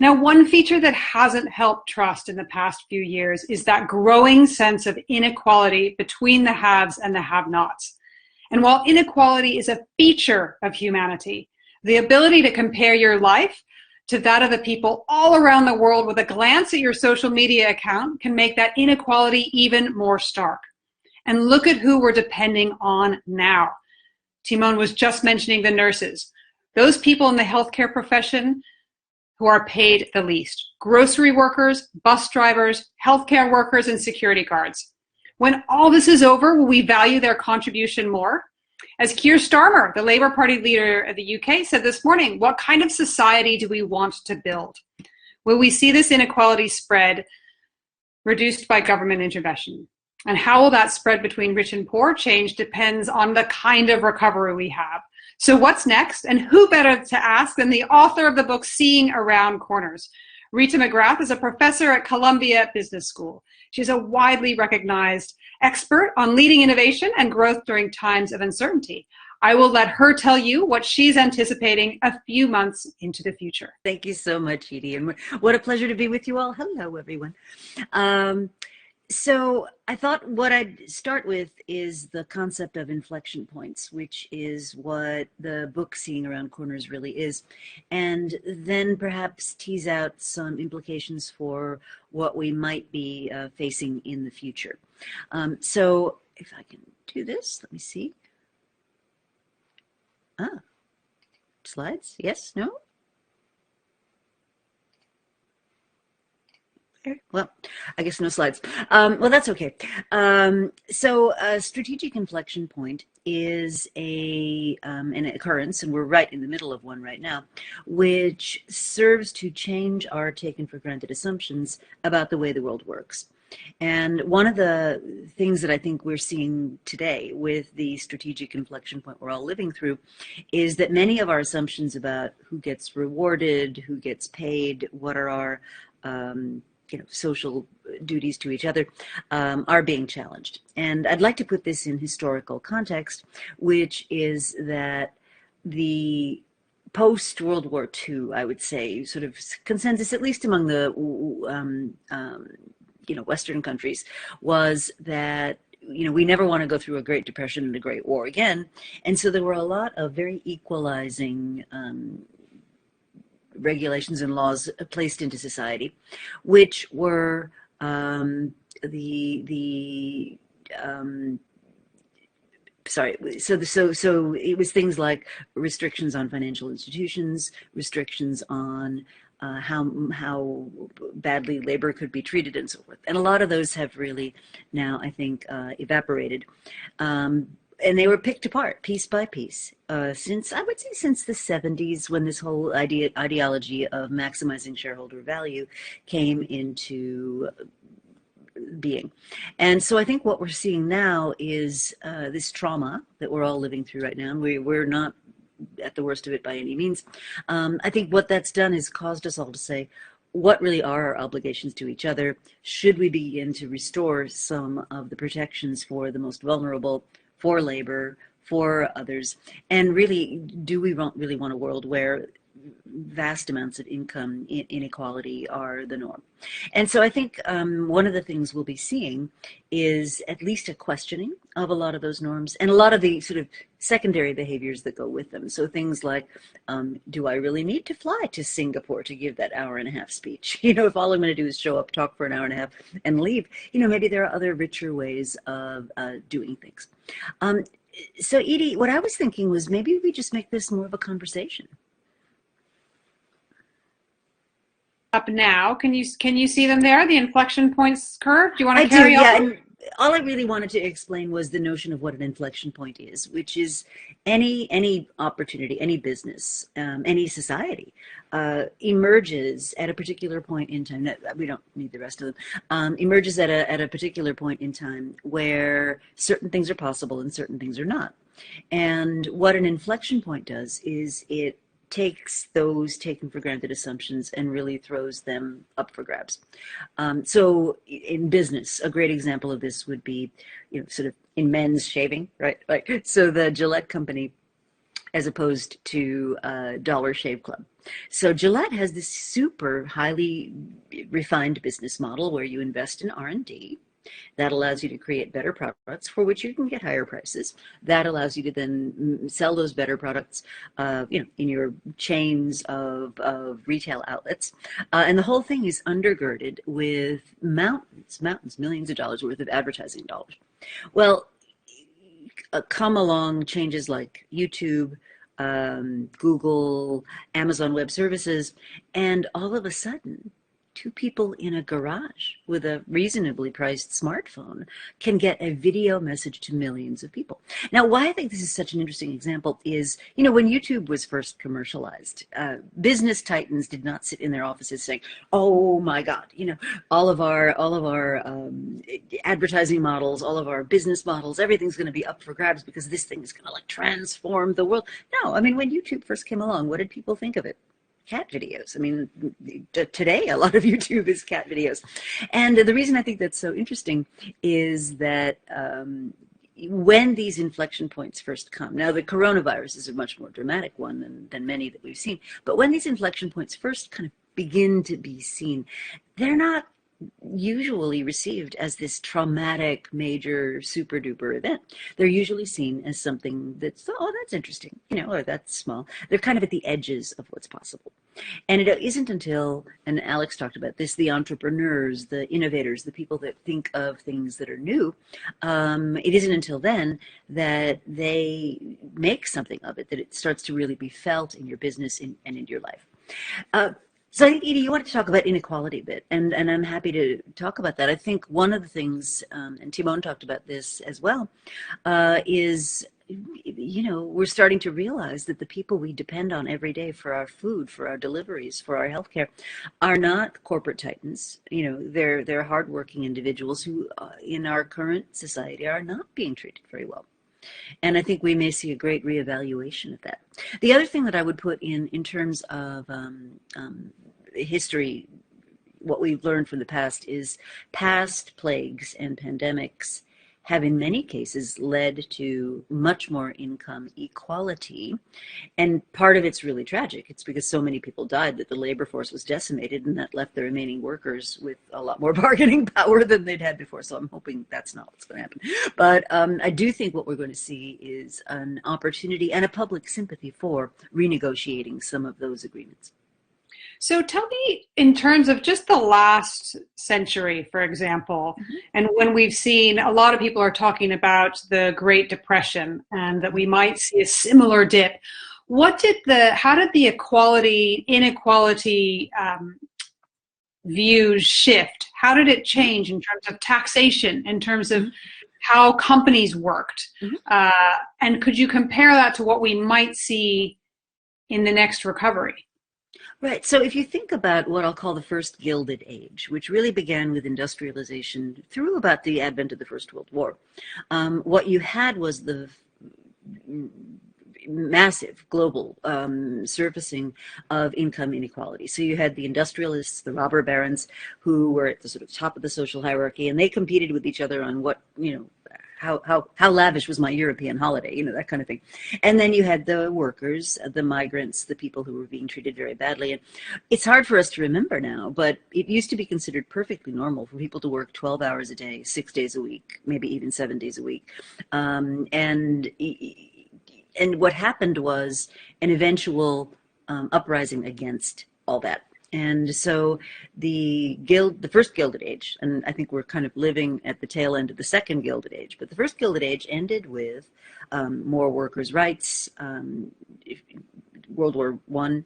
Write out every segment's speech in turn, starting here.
Now, one feature that hasn't helped trust in the past few years is that growing sense of inequality between the haves and the have-nots. And while inequality is a feature of humanity, the ability to compare your life to that of the people all around the world with a glance at your social media account can make that inequality even more stark. And look at who we're depending on now. Timon was just mentioning the nurses, those people in the healthcare profession who are paid the least. Grocery workers, bus drivers, healthcare workers, and security guards. When all this is over, will we value their contribution more? As Keir Starmer, the Labour Party leader of the UK, said this morning, what kind of society do we want to build? Will we see this inequality spread reduced by government intervention? And how will that spread between rich and poor change depends on the kind of recovery we have. So what's next? And who better to ask than the author of the book, Seeing Around Corners? Rita McGrath is a professor at Columbia Business School. She's a widely recognized expert on leading innovation and growth during times of uncertainty. I will let her tell you what she's anticipating a few months into the future. Thank you so much, Edie. And what a pleasure to be with you all. Hello, everyone. So I thought what I'd start with is the concept of inflection points, which is what the book Seeing Around Corners really is, and then perhaps tease out some implications for what we might be facing in the future. So if I can do this, let me see. Slides? Yes? No? Well, I guess no slides. Well, that's okay. So a strategic inflection point is an occurrence, and we're right in the middle of one right now, which serves to change our taken for granted assumptions about the way the world works. And one of the things that I think we're seeing today with the strategic inflection point we're all living through is that many of our assumptions about who gets rewarded, who gets paid, what are our social duties to each other are being challenged. And I'd like to put this in historical context, which is that the post-World War II, I would say, sort of consensus, at least among the Western countries, was that we never want to go through a Great Depression and a Great War again. And so there were a lot of very equalizing regulations and laws placed into society, which were so it was things like restrictions on financial institutions, restrictions on how badly labor could be treated, and so forth. And a lot of those have really now, I think, evaporated. And they were picked apart piece by piece since the 70s, when this whole ideology of maximizing shareholder value came into being. And so I think what we're seeing now is this trauma that we're all living through right now. And we're not at the worst of it by any means. I think what that's done is caused us all to say, what really are our obligations to each other? Should we begin to restore some of the protections for the most vulnerable, for labor, for others? And really, do we really want a world where vast amounts of income inequality are the norm? And so I think one of the things we'll be seeing is at least a questioning of a lot of those norms and a lot of the sort of secondary behaviors that go with them. So things like, do I really need to fly to Singapore to give that hour-and-a-half speech? If all I'm going to do is show up, talk for an hour and a half, and leave, maybe there are other richer ways of doing things. So Edie, what I was thinking was maybe we just make this more of a conversation. Up now, can you see them there? The inflection points curve. Do you want to carry on? Yeah. And all I really wanted to explain was the notion of what an inflection point is, which is any opportunity, any business, any society emerges at a particular point in time. We don't need the rest of them. Emerges at a particular point in time where certain things are possible and certain things are not. And what an inflection point does is it takes those taken for granted assumptions and really throws them up for grabs. So in business, a great example of this would be, sort of in men's shaving, right? So the Gillette company as opposed to Dollar Shave Club. So Gillette has this super highly refined business model where you invest in R&D. That allows you to create better products for which you can get higher prices. That allows you to then sell those better products, in your chains of retail outlets. And the whole thing is undergirded with mountains, millions of dollars worth of advertising dollars. Well, come along changes like YouTube, Google, Amazon Web Services, and all of a sudden, two people in a garage with a reasonably priced smartphone can get a video message to millions of people. Now, why I think this is such an interesting example is, when YouTube was first commercialized, business titans did not sit in their offices saying, "Oh my God, all of our advertising models, all of our business models, everything's going to be up for grabs because this thing is going to like transform the world." No, I mean, when YouTube first came along, what did people think of it? Cat videos. I mean, today a lot of YouTube is cat videos. And the reason I think that's so interesting is that when these inflection points first come, now the coronavirus is a much more dramatic one than many that we've seen, but when these inflection points first kind of begin to be seen, they're not usually received as this traumatic, major, super duper event. They're usually seen as something that's, oh, that's interesting, or that's small. They're kind of at the edges of what's possible. And it isn't until, and Alex talked about this, the entrepreneurs, the innovators, the people that think of things that are new, it isn't until then that they make something of it, that it starts to really be felt in your business and in your life. So I think, Edie, you wanted to talk about inequality a bit, and I'm happy to talk about that. I think one of the things, and Timon talked about this as well, is, we're starting to realize that the people we depend on every day for our food, for our deliveries, for our healthcare, are not corporate titans. They're hardworking individuals who, in our current society, are not being treated very well. And I think we may see a great reevaluation of that. The other thing that I would put in terms of history, what we've learned from the past is past plagues and pandemics have in many cases led to much more income equality. And part of it's really tragic. It's because so many people died that the labor force was decimated, and that left the remaining workers with a lot more bargaining power than they'd had before. So I'm hoping that's not what's going to happen. But I do think what we're going to see is an opportunity and a public sympathy for renegotiating some of those agreements. So tell me, in terms of just the last century, for example, and when we've seen, a lot of people are talking about the Great Depression and that we might see a similar dip. How did the inequality views shift? How did it change in terms of taxation, in terms of how companies worked? And could you compare that to what we might see in the next recovery? Right. So if you think about what I'll call the first Gilded Age, which really began with industrialization through about the advent of the First World War, what you had was the massive global surfacing of income inequality. So you had the industrialists, the robber barons, who were at the sort of top of the social hierarchy, and they competed with each other on what, how lavish was my European holiday, that kind of thing. And then you had the workers, the migrants, the people who were being treated very badly. And it's hard for us to remember now, but it used to be considered perfectly normal for people to work 12 hours a day, 6 days a week, maybe even 7 days a week. And what happened was an eventual uprising against all that. And so the first Gilded Age, and I think we're kind of living at the tail end of the second Gilded Age, but the first Gilded Age ended with more workers' rights, World War I,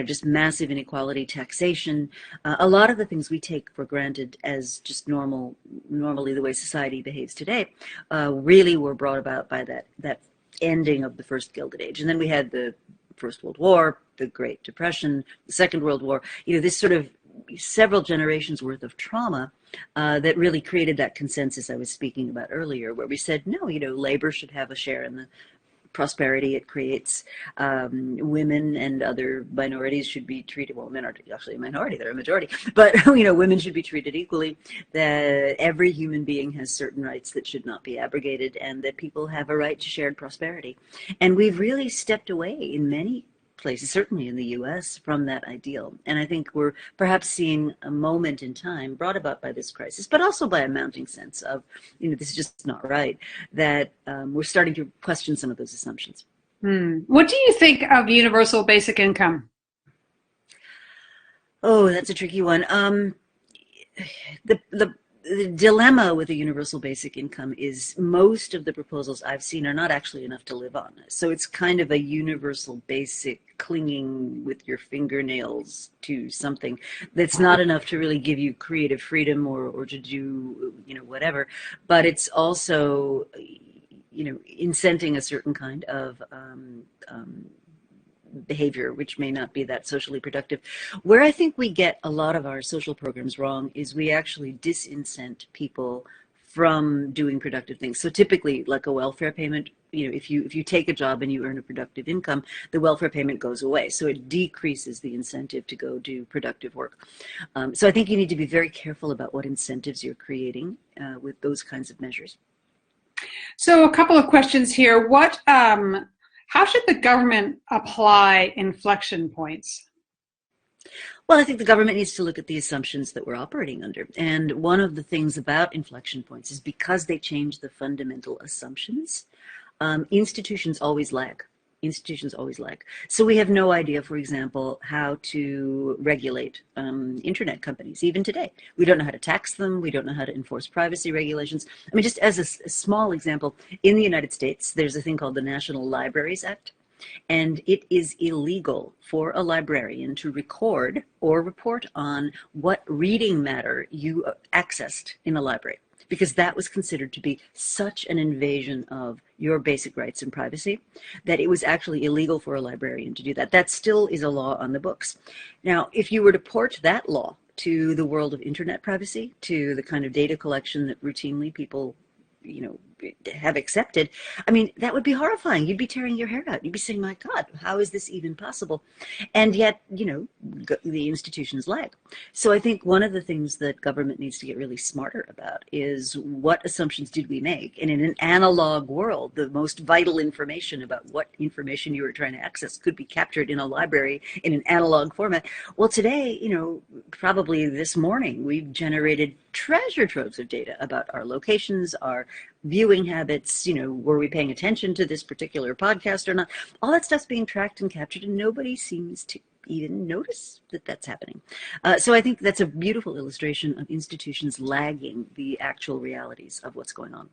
just massive inequality, taxation. A lot of the things we take for granted as just normally the way society behaves today, really were brought about by that ending of the first Gilded Age. And then we had the First World War, the Great Depression, the Second World War, this sort of several generations worth of trauma that really created that consensus I was speaking about earlier, where we said, no, labor should have a share in the prosperity it creates. Women and other minorities should be treated, well, men are actually a minority, they're a majority, but women should be treated equally, that every human being has certain rights that should not be abrogated, and that people have a right to shared prosperity. And we've really stepped away in many places, certainly in the US, from that ideal. And I think we're perhaps seeing a moment in time brought about by this crisis, but also by a mounting sense of, this is just not right, that we're starting to question some of those assumptions. What do you think of universal basic income? Oh, that's a tricky one. The dilemma with a universal basic income is most of the proposals I've seen are not actually enough to live on. So it's kind of a universal basic clinging with your fingernails to something that's not enough to really give you creative freedom or to do, whatever. But it's also, incenting a certain kind of behavior, which may not be that socially productive. Where I think we get a lot of our social programs wrong is we actually disincent people from doing productive things. So typically, like a welfare payment, if you take a job and you earn a productive income, the welfare payment goes away. So it decreases the incentive to go do productive work. So I think you need to be very careful about what incentives you're creating with those kinds of measures. So a couple of questions here. How should the government apply inflection points? Well, I think the government needs to look at the assumptions that we're operating under. And one of the things about inflection points is because they change the fundamental assumptions, institutions always lag. Institutions always lag. So we have no idea, for example, how to regulate internet companies, even today. We don't know how to tax them. We don't know how to enforce privacy regulations. I mean, just as a small example, in the United States, there's a thing called the National Libraries Act. And it is illegal for a librarian to record or report on what reading matter you accessed in a library, because that was considered to be such an invasion of your basic rights and privacy that it was actually illegal for a librarian to do that. That still is a law on the books. Now, if you were to port that law to the world of internet privacy, to the kind of data collection that routinely people have accepted, I mean, that would be horrifying. You'd be tearing your hair out. You'd be saying, my God, how is this even possible? And yet, the institutions lag. So I think one of the things that government needs to get really smarter about is what assumptions did we make? And in an analog world, the most vital information about what information you were trying to access could be captured in a library in an analog format. Well, today, probably this morning, we've generated treasure troves of data about our locations, our viewing habits, were we paying attention to this particular podcast or not? All that stuff's being tracked and captured, and nobody seems to even notice that that's happening. So I think that's a beautiful illustration of institutions lagging the actual realities of what's going on.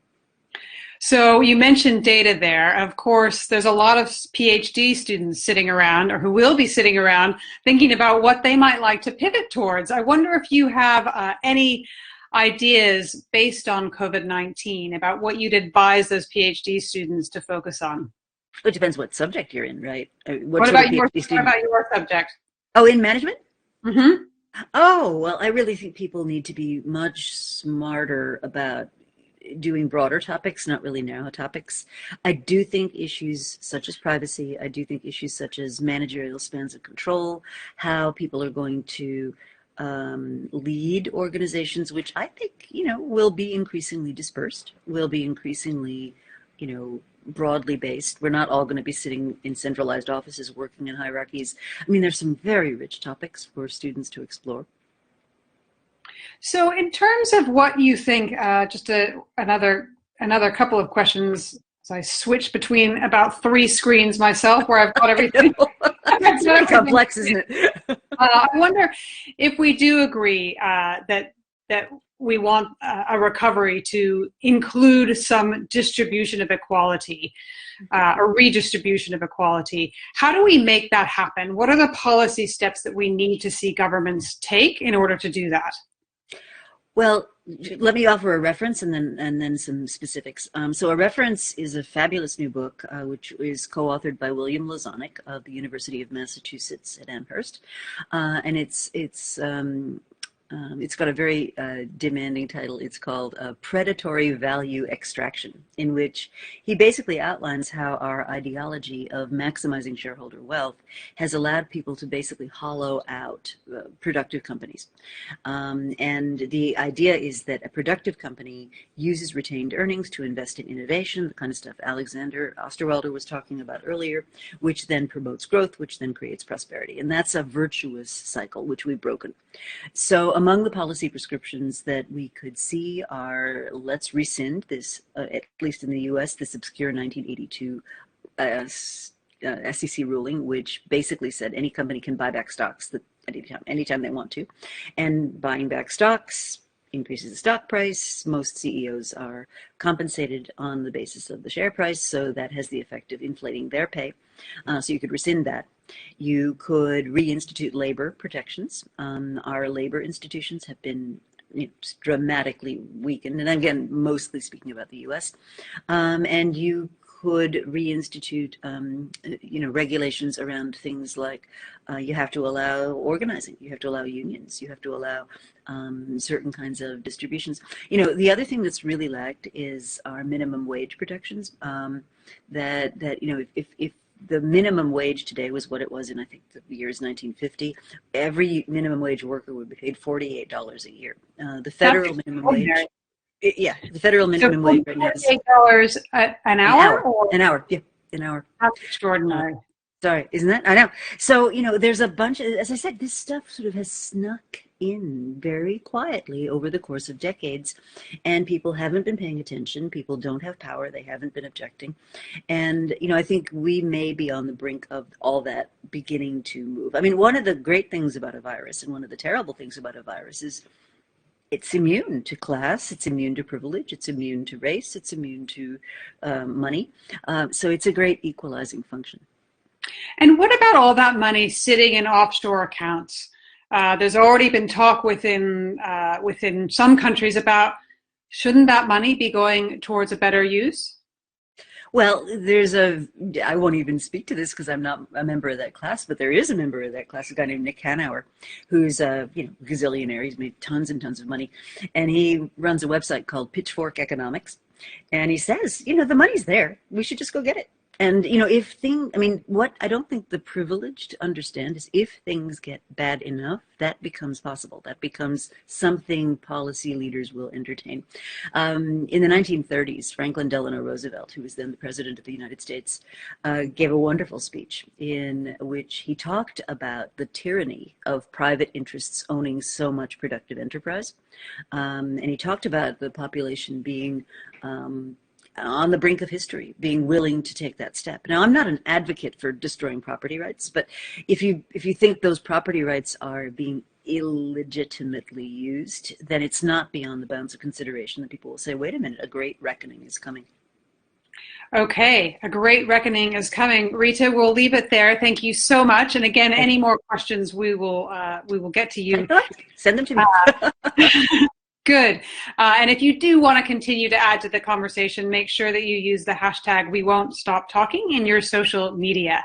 So you mentioned data there. Of course, there's a lot of PhD students sitting around, or who will be sitting around, thinking about what they might like to pivot towards. I wonder if you have any ideas based on COVID-19 about what you'd advise those PhD students to focus on. It depends what subject you're in, right? What about your subject? Oh, in management? Mm-hmm. Oh, well, I really think people need to be much smarter about doing broader topics, not really narrow topics. I do think issues such as privacy, I do think issues such as managerial spans of control, how people are going to lead organizations, which I think, will be increasingly dispersed, will be increasingly, broadly based. We're not all going to be sitting in centralized offices working in hierarchies. I mean, there's some very rich topics for students to explore. So in terms of what you think, another couple of questions. So I switch between about 3 screens myself where I've got everything. It's very complex, isn't it? I wonder if we do agree that we want a recovery to include some distribution of equality, or redistribution of equality. How do we make that happen? What are the policy steps that we need to see governments take in order to do that? Well, let me offer a reference and then some specifics. So a reference is a fabulous new book, which is co-authored by William Lozanic of the University of Massachusetts at Amherst. And it's It's got a very demanding title. It's called Predatory Value Extraction, in which he basically outlines how our ideology of maximizing shareholder wealth has allowed people to basically hollow out productive companies. And the idea is that a productive company uses retained earnings to invest in innovation, the kind of stuff Alexander Osterwalder was talking about earlier, which then promotes growth, which then creates prosperity. And that's a virtuous cycle, which we've broken. So among the policy prescriptions that we could see are, let's rescind this, at least in the US, this obscure 1982 SEC ruling, which basically said any company can buy back stocks anytime they want to. And buying back stocks increases the stock price. Most CEOs are compensated on the basis of the share price, so that has the effect of inflating their pay. So you could rescind that. You could reinstitute labor protections. Our labor institutions have been dramatically weakened, and again, mostly speaking about the US. And you could reinstitute, regulations around things like you have to allow organizing, you have to allow unions, you have to allow certain kinds of distributions. The other thing that's really lacked is our minimum wage protections. If the minimum wage today was what it was in, I think, the years 1950, every minimum wage worker would be paid $48 a year. The federal minimum wage. The federal minimum wage right now is $48 an hour? An hour, yeah, an hour. That's extraordinary. Sorry, isn't that? I know. So, there's a bunch of, as I said, this stuff sort of has snuck in very quietly over the course of decades, and people haven't been paying attention. People don't have power. They haven't been objecting. And, I think we may be on the brink of all that beginning to move. I mean, one of the great things about a virus and one of the terrible things about a virus is it's immune to class, it's immune to privilege, it's immune to race, it's immune to money. So it's a great equalizing function. And what about all that money sitting in offshore accounts? There's already been talk within some countries about, shouldn't that money be going towards a better use? Well, I won't even speak to this because I'm not a member of that class, but there is a member of that class, a guy named Nick Hanauer, who's a gazillionaire. He's made tons and tons of money. And he runs a website called Pitchfork Economics. And he says, the money's there. We should just go get it. And, what I don't think the privileged understand is if things get bad enough, that becomes possible. That becomes something policy leaders will entertain. In the 1930s, Franklin Delano Roosevelt, who was then the president of the United States, gave a wonderful speech in which he talked about the tyranny of private interests owning so much productive enterprise. And he talked about the population being on the brink of history, being willing to take that step. Now, I'm not an advocate for destroying property rights, but if you think those property rights are being illegitimately used, then it's not beyond the bounds of consideration that people will say, wait a minute, a great reckoning is coming. Okay, a great reckoning is coming. Rita, we'll leave it there. Thank you so much. And again, any more questions, we will get to you. Send them to me. Good. And if you do want to continue to add to the conversation, make sure that you use the hashtag #WeWon'tStopTalking in your social media.